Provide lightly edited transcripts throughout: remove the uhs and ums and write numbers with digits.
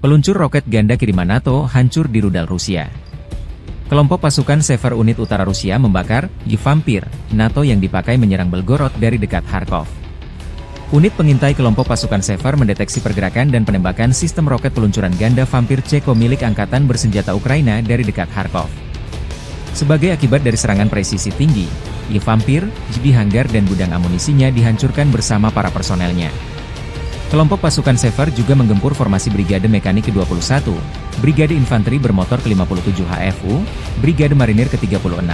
Peluncur roket ganda kiriman NATO hancur di rudal Rusia. Kelompok pasukan Sever Unit Utara Rusia membakar Vampir NATO yang dipakai menyerang Belgorod dari dekat Kharkov. Unit pengintai kelompok pasukan Sever mendeteksi pergerakan dan penembakan sistem roket peluncuran ganda Vampir Ceko milik Angkatan Bersenjata Ukraina dari dekat Kharkov. Sebagai akibat dari serangan presisi tinggi, Vampir, hanggar dan gudang amunisinya dihancurkan bersama para personelnya. Kelompok pasukan Sever juga menggempur formasi Brigade Mekanik ke-21, Brigade Infanteri Bermotor ke-57 HFU, Brigade Marinir ke-36,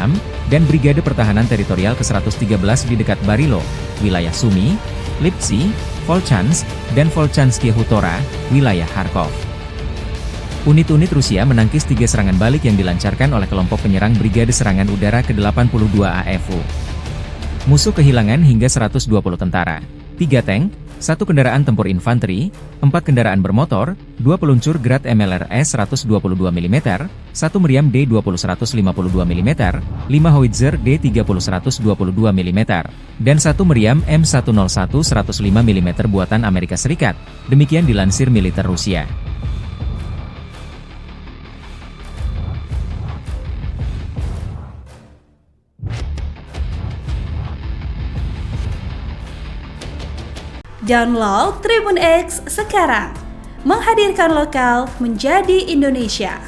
dan Brigade Pertahanan Teritorial ke-113 di dekat Barilo, wilayah Sumy, Lipsy, Volchansk, dan Volchansky Hutora, wilayah Kharkov. Unit-unit Rusia menangkis 3 serangan balik yang dilancarkan oleh kelompok penyerang Brigade Serangan Udara ke-82 AFU. Musuh kehilangan hingga 120 tentara, 3 tank, 1 kendaraan tempur infanteri, 4 kendaraan bermotor, 2 peluncur Grad MLRS 122 mm, 1 meriam D20 152 mm, 5 howitzer D30 122 mm, dan 1 meriam M101 105 mm buatan Amerika Serikat, demikian dilansir militer Rusia. Download Tribun X sekarang, menghadirkan lokal menjadi Indonesia.